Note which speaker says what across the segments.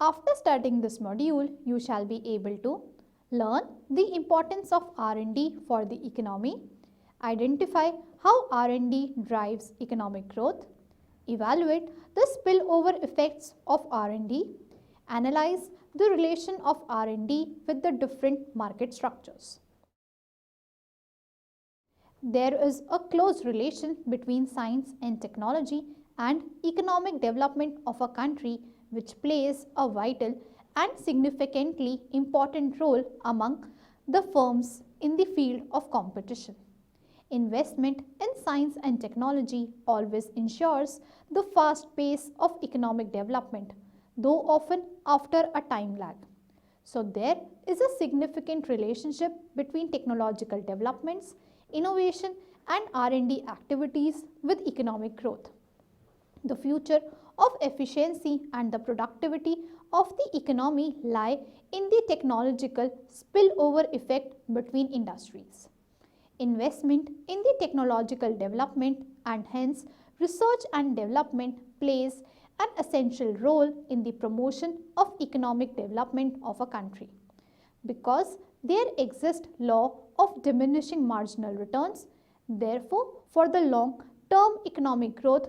Speaker 1: After studying this module, you shall be able to learn the importance of R&D for the economy, identify how R&D drives economic growth, evaluate the spillover effects of R&D, analyze the relation of R&D with the different market structures. There is a close relation between science and technology and economic development of a country, which plays a vital and significantly important role among the firms in the field of competition. Investment in science and technology always ensures the fast pace of economic development, though often after a time lag. So there is a significant relationship between technological developments, innovation and R&D activities with economic growth. The future of efficiency and the productivity of the economy lie in the technological spillover effect between industries. Investment in the technological development and hence research and development plays an essential role in the promotion of economic development of a country. Because there exists law of diminishing marginal returns, therefore, for the long-term economic growth,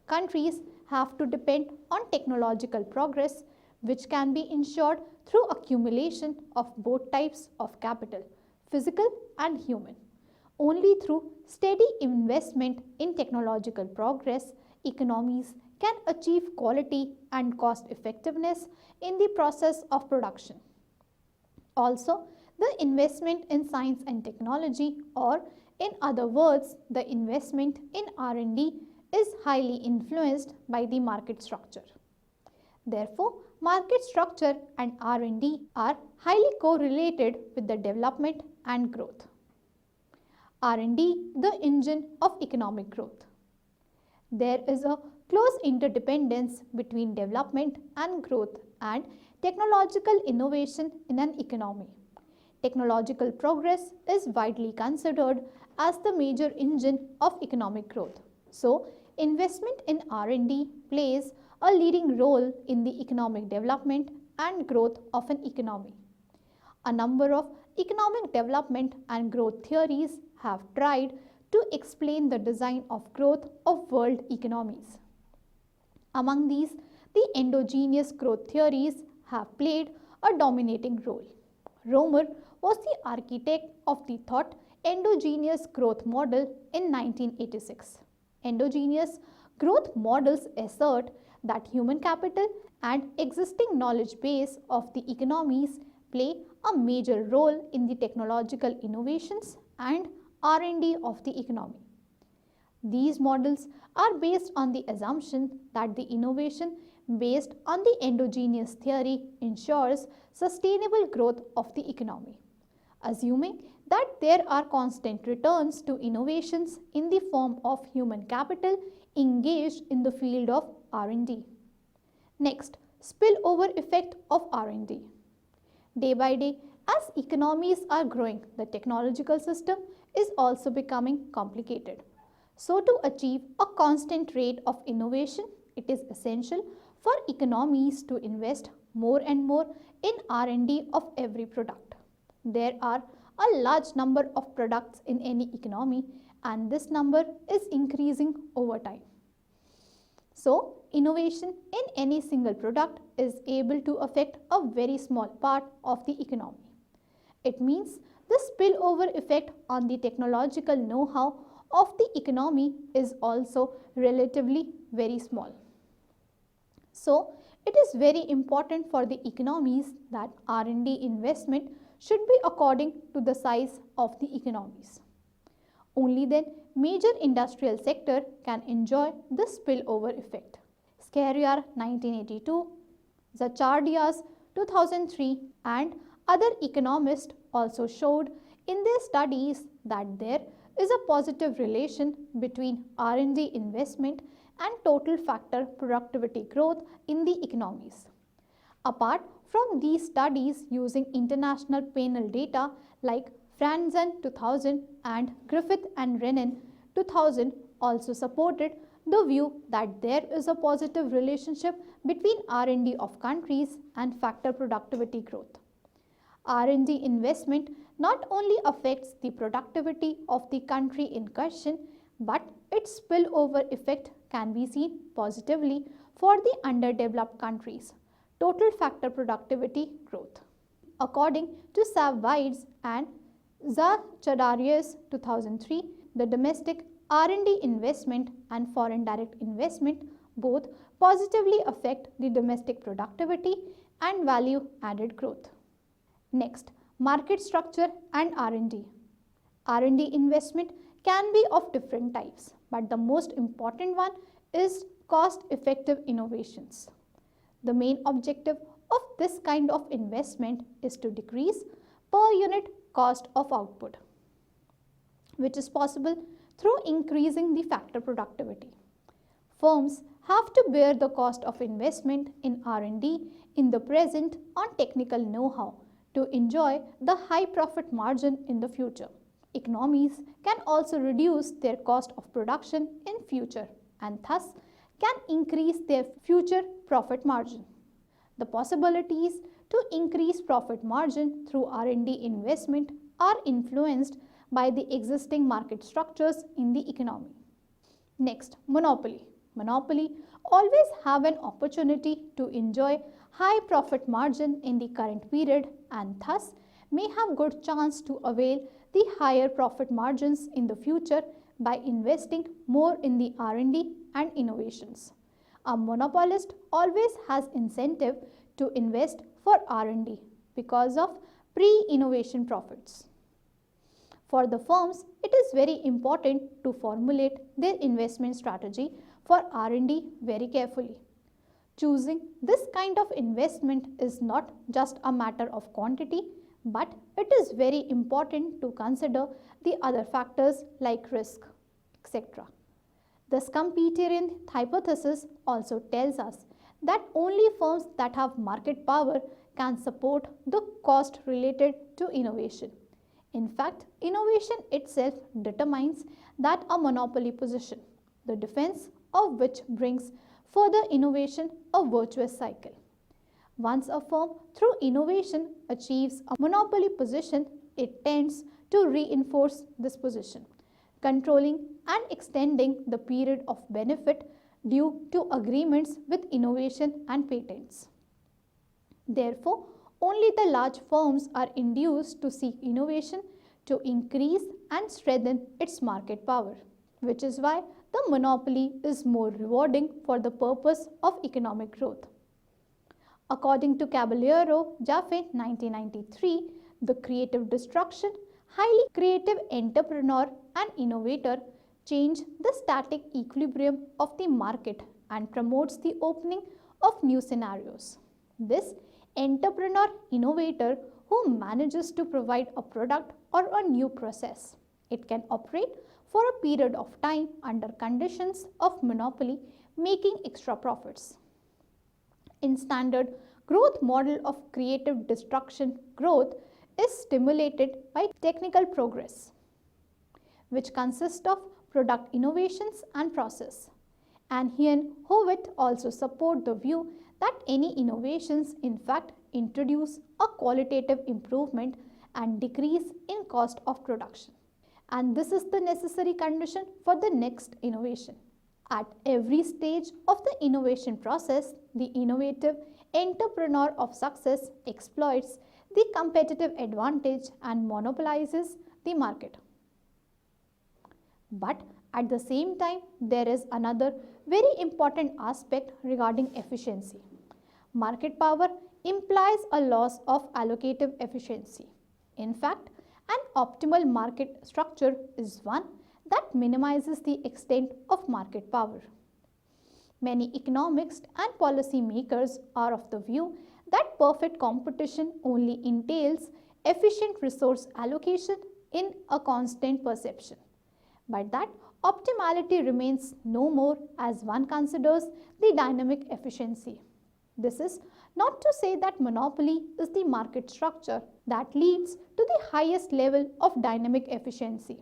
Speaker 1: countries have to depend on technological progress, which can be ensured through accumulation of both types of capital, physical and human. Only through steady investment in technological progress, economies can achieve quality and cost effectiveness in the process of production. Also, the investment in science and technology, or in other words, the investment in R&D, is highly influenced by the market structure. Therefore, market structure and R&D are highly correlated with the development and growth. R&D, the engine of economic growth. There is a close interdependence between development and growth and technological innovation in an economy. Technological progress is widely considered as the major engine of economic growth. So, investment in R&D plays a leading role in the economic development and growth of an economy. A number of economic development and growth theories have tried to explain the design of growth of world economies. Among these, the endogenous growth theories have played a dominating role. Romer was the architect of the thought endogenous growth model in 1986. Endogenous growth models assert that human capital and existing knowledge base of the economies play a major role in the technological innovations and R&D of the economy. These models are based on the assumption that the innovation based on the endogenous theory ensures sustainable growth of the economy, assuming that there are constant returns to innovations in the form of human capital engaged in the field of R&D. Next, spillover effect of R&D. Day by day, as economies are growing, the technological system is also becoming complicated. So, to achieve a constant rate of innovation, it is essential for economies to invest more and more in R&D of every product. There are a large number of products in any economy and this number is increasing over time. So, innovation in any single product is able to affect a very small part of the economy. It means the spillover effect on the technological know-how of the economy is also relatively very small. So, it is very important for the economies that R&D investment should be according to the size of the economies. Only then major industrial sector can enjoy the spillover effect. Scarrier 1982, Zachardias 2003 and other economists also showed in their studies that there is a positive relation between R&D investment and total factor productivity growth in the economies. Apart from these studies using international panel data like Franzen 2000 and Griffith and Renan 2000 also supported the view that there is a positive relationship between R&D of countries and factor productivity growth. R&D investment not only affects the productivity of the country in question, but its spillover effect can be seen positively for the underdeveloped countries' total factor productivity growth. According to Savvides and Zacharya's 2003, the domestic R&D investment and foreign direct investment both positively affect the domestic productivity and value added growth. Next, market structure and R&D. R&D investment can be of different types, but the most important one is cost-effective innovations. The main objective of this kind of investment is to decrease per unit cost of output, which is possible through increasing the factor productivity. Firms have to bear the cost of investment in R&D in the present on technical know-how to enjoy the high profit margin in the future. Economies can also reduce their cost of production in future and thus can increase their future profit margin. The possibilities to increase profit margin through R&D investment are influenced by the existing market structures in the economy. Next, monopoly. Monopoly always have an opportunity to enjoy high profit margin in the current period and thus may have good chance to avail the higher profit margins in the future by investing more in the R&D and innovations. A monopolist always has incentive to invest for R&D because of pre-innovation profits. For the firms, it is very important to formulate their investment strategy for R&D very carefully. Choosing this kind of investment is not just a matter of quantity, but it is very important to consider the other factors like risk, etc. The Schumpeterian hypothesis also tells us that only firms that have market power can support the cost related to innovation. In fact, innovation itself determines that a monopoly position, the defense of which brings further innovation a virtuous cycle. Once a firm through innovation achieves a monopoly position, it tends to reinforce this position, controlling and extending the period of benefit due to agreements with innovation and patents. Therefore, only the large firms are induced to seek innovation to increase and strengthen its market power, which is why the monopoly is more rewarding for the purpose of economic growth. According to Caballero, Jaffe 1993, the creative destruction, highly creative entrepreneur and innovator change the static equilibrium of the market and promotes the opening of new scenarios. This entrepreneur innovator who manages to provide a product or a new process. It can operate for a period of time under conditions of monopoly, making extra profits. In standard growth model of creative destruction, growth is stimulated by technical progress, which consists of product innovations and process. And Hien Howitt also support the view that any innovations in fact introduce a qualitative improvement and decrease in cost of production. And this is the necessary condition for the next innovation. At every stage of the innovation process, the innovative entrepreneur of success exploits the competitive advantage and monopolizes the market. But at the same time, there is another very important aspect regarding efficiency. Market power implies a loss of allocative efficiency. In fact, an optimal market structure is one that minimizes the extent of market power. Many economists and policy makers are of the view that perfect competition only entails efficient resource allocation in a constant perception, but that optimality remains no more as one considers the dynamic efficiency. This is not to say that monopoly is the market structure that leads to the highest level of dynamic efficiency.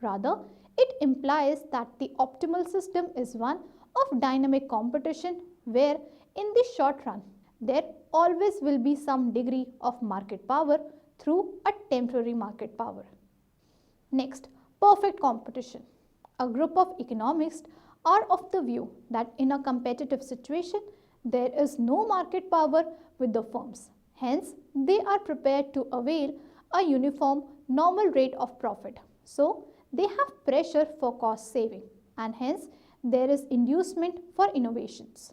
Speaker 1: Rather, It implies that the optimal system is one of dynamic competition where in the short run there always will be some degree of market power through a temporary market power. Next, perfect competition. A group of economists are of the view that in a competitive situation there is no market power with the firms. Hence, they are prepared to avail a uniform normal rate of profit. So, they have pressure for cost saving and hence there is inducement for innovations.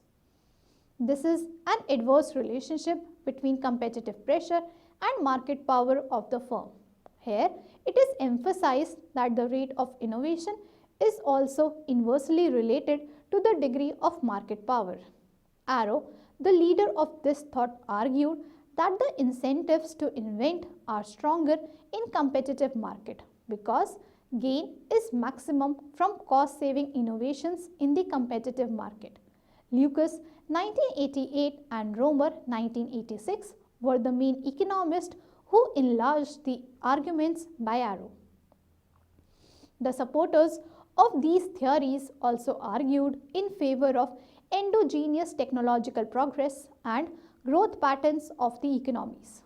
Speaker 1: This is an adverse relationship between competitive pressure and market power of the firm. Here, it is emphasized that the rate of innovation is also inversely related to the degree of market power. Arrow, the leader of this thought, argued that the incentives to invent are stronger in competitive market because gain is maximum from cost-saving innovations in the competitive market. Lucas 1988 and Romer 1986 were the main economists who enlarged the arguments by Arrow. The supporters of these theories also argued in favor of endogenous technological progress and growth patterns of the economies.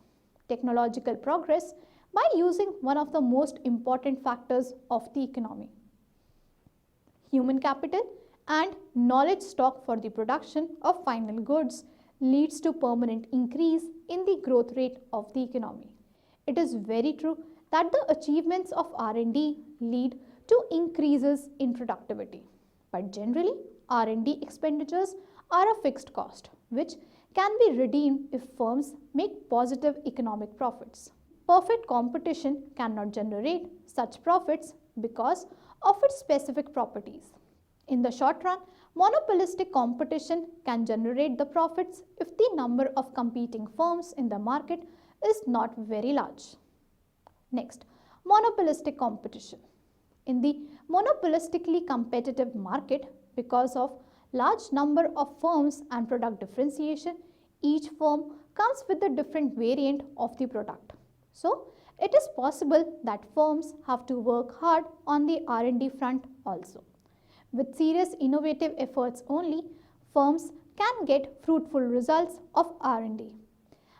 Speaker 1: Technological progress by using one of the most important factors of the economy, human capital and knowledge stock for the production of final goods, leads to permanent increase in the growth rate of the economy. It is very true that the achievements of R&D lead to increases in productivity. But generally, R&D expenditures are a fixed cost, which can be redeemed if firms make positive economic profits. Perfect competition cannot generate such profits because of its specific properties. In the short run, monopolistic competition can generate the profits if the number of competing firms in the market is not very large. Next, monopolistic competition. In the monopolistically competitive market, because of large number of firms and product differentiation, each firm comes with a different variant of the product. So, it is possible that firms have to work hard on the R&D front also. With serious innovative efforts only, firms can get fruitful results of R&D.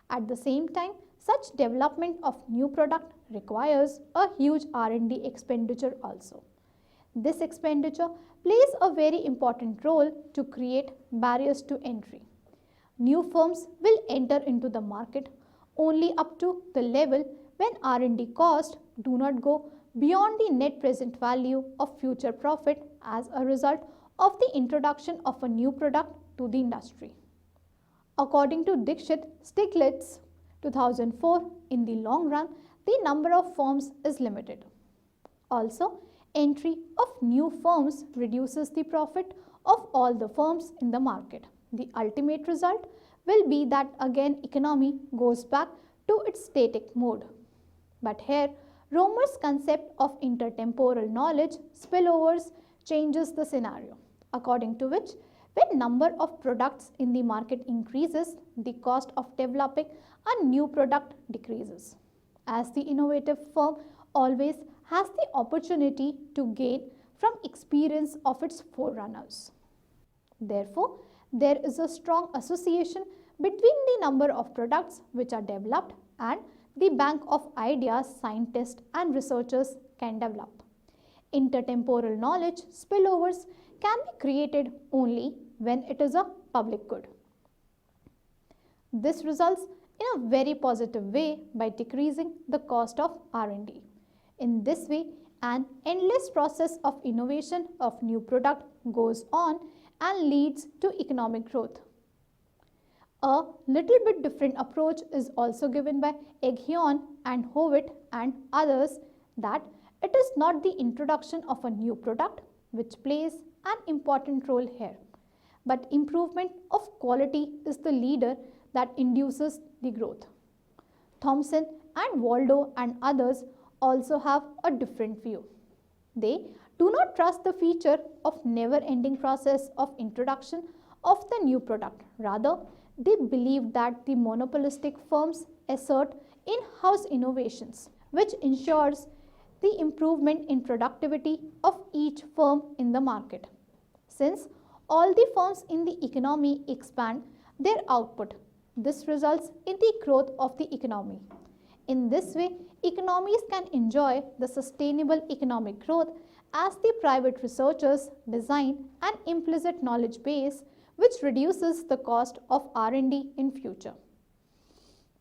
Speaker 1: At the same time, such development of new product requires a huge R&D expenditure also. This expenditure plays a very important role to create barriers to entry. New firms will enter into the market only up to the level when R&D costs do not go beyond the net present value of future profit as a result of the introduction of a new product to the industry. According to Dixit-Stiglitz 2004, in the long run, the number of firms is limited. Also, entry of new firms reduces the profit of all the firms in the market. The ultimate result will be that again economy goes back to its static mode. But here, Romer's concept of intertemporal knowledge spillovers changes the scenario, according to which when number of products in the market increases, the cost of developing a new product decreases, as the innovative firm always has the opportunity to gain from experience of its forerunners. Therefore, there is a strong association between the number of products which are developed and the bank of ideas scientists and researchers can develop. Intertemporal knowledge spillovers can be created only when it is a public good. This results in a very positive way by decreasing the cost of R&D. In this way, an endless process of innovation of new product goes on and leads to economic growth. A little bit different approach is also given by Eghion and Howitt and others, that it is not the introduction of a new product which plays an important role here, but improvement of quality is the leader that induces the growth. Thomson and Waldo and others also have a different view. They do not trust the feature of never-ending process of introduction of the new product. Rather, they believe that the monopolistic firms assert in-house innovations, which ensures the improvement in productivity of each firm in the market. Since all the firms in the economy expand their output, this results in the growth of the economy. In this way, economies can enjoy the sustainable economic growth as the private researchers design an implicit knowledge base which reduces the cost of R&D in future.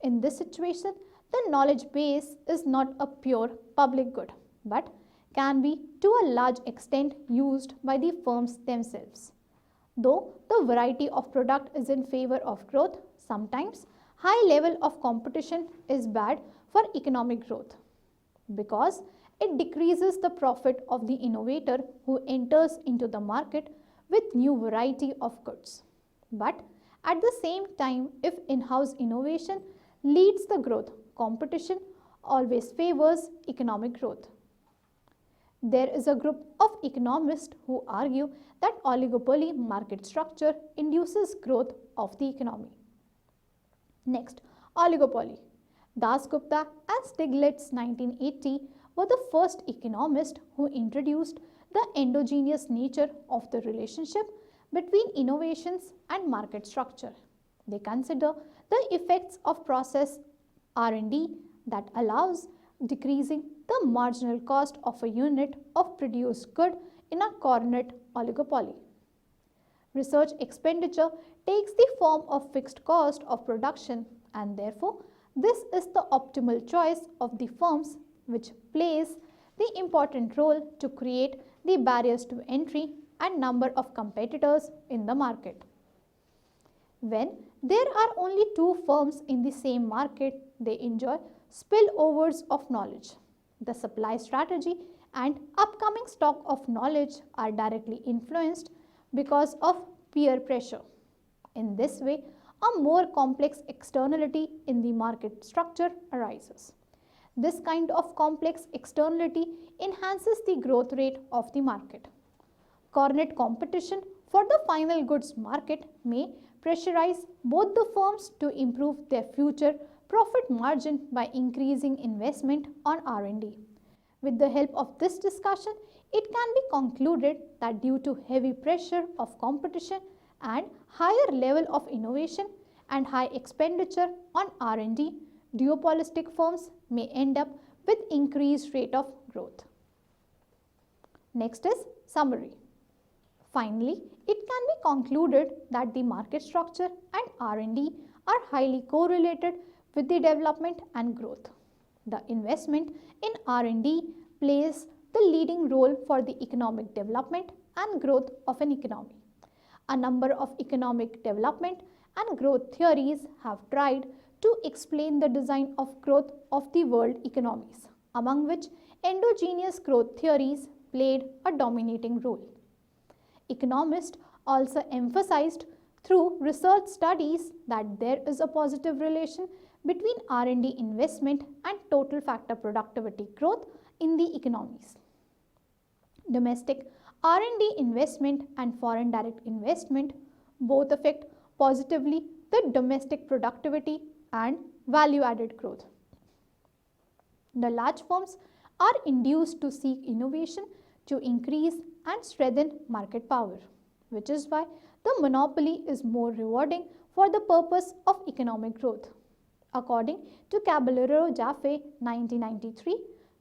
Speaker 1: In this situation, the knowledge base is not a pure public good, but can be to a large extent used by the firms themselves. Though the variety of product is in favor of growth, sometimes high level of competition is bad for economic growth because it decreases the profit of the innovator who enters into the market with new variety of goods. But at the same time, if in-house innovation leads the growth, competition always favors economic growth. There is a group of economists who argue that oligopoly market structure induces growth of the economy. Next, oligopoly. Dasgupta and Stiglitz 1980 were the first economists who introduced the endogenous nature of the relationship between innovations and market structure. They consider the effects of process R&D that allows decreasing the marginal cost of a unit of produced good in a cornet oligopoly. Research expenditure takes the form of fixed cost of production, and therefore this is the optimal choice of the firms which plays the important role to create the barriers to entry and number of competitors in the market. When there are only two firms in the same market, they enjoy spillovers of knowledge. The supply strategy and upcoming stock of knowledge are directly influenced because of peer pressure. In this way, a more complex externality in the market structure arises. This kind of complex externality enhances the growth rate of the market. Cornet competition for the final goods market may pressurize both the firms to improve their future profit margin by increasing investment on R&D. With the help of this discussion, it can be concluded that due to heavy pressure of competition and higher level of innovation and high expenditure on R&D, duopolistic firms may end up with increased rate of growth. Next is summary. Finally, it can be concluded that the market structure and R&D are highly correlated with the development and growth. The investment in R&D plays the leading role for the economic development and growth of an economy. A number of economic development and growth theories have tried to explain the design of growth of the world economies, among which endogenous growth theories played a dominating role. Economists also emphasized through research studies that there is a positive relation between R&D investment and total factor productivity growth in the economies. Domestic R&D investment and foreign direct investment both affect positively the domestic productivity and value added growth. The large firms are induced to seek innovation to increase and strengthen market power, which is why the monopoly is more rewarding for the purpose of economic growth. According to Caballero Jaffe 1993,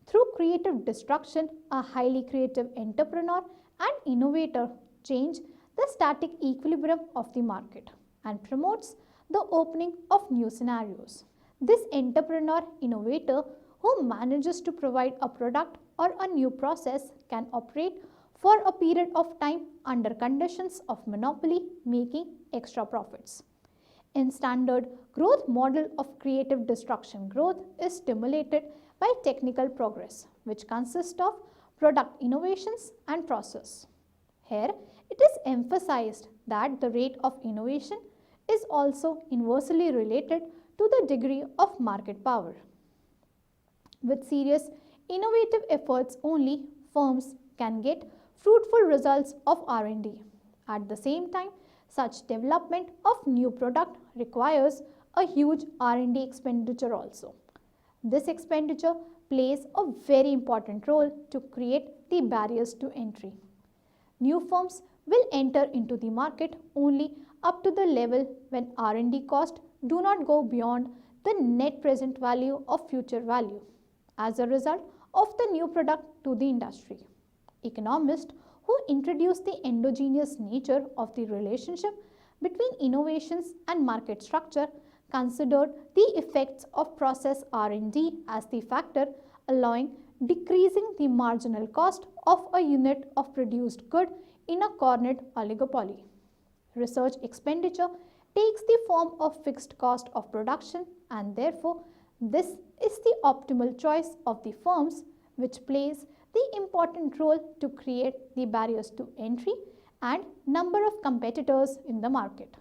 Speaker 1: through creative destruction, a highly creative entrepreneur and innovator change the static equilibrium of the market and promotes the opening of new scenarios. This entrepreneur innovator who manages to provide a product or a new process can operate for a period of time under conditions of monopoly, making extra profits. In standard growth model of creative destruction, growth is stimulated by technical progress, which consists of product innovations and process. Here, it is emphasized that the rate of innovation is also inversely related to the degree of market power. With serious innovative efforts only, firms can get fruitful results of R&D. At the same time, such development of new product requires a huge R&D expenditure also. This expenditure plays a very important role to create the barriers to entry. New firms will enter into the market only up to the level when R&D costs do not go beyond the net present value of future value as a result of the new product to the industry. Economists who introduce the endogenous nature of the relationship between innovations and market structure considered the effects of process R&D as the factor allowing decreasing the marginal cost of a unit of produced good in a cornered oligopoly. Research expenditure takes the form of fixed cost of production and therefore this is the optimal choice of the firms which plays the important role to create the barriers to entry and number of competitors in the market.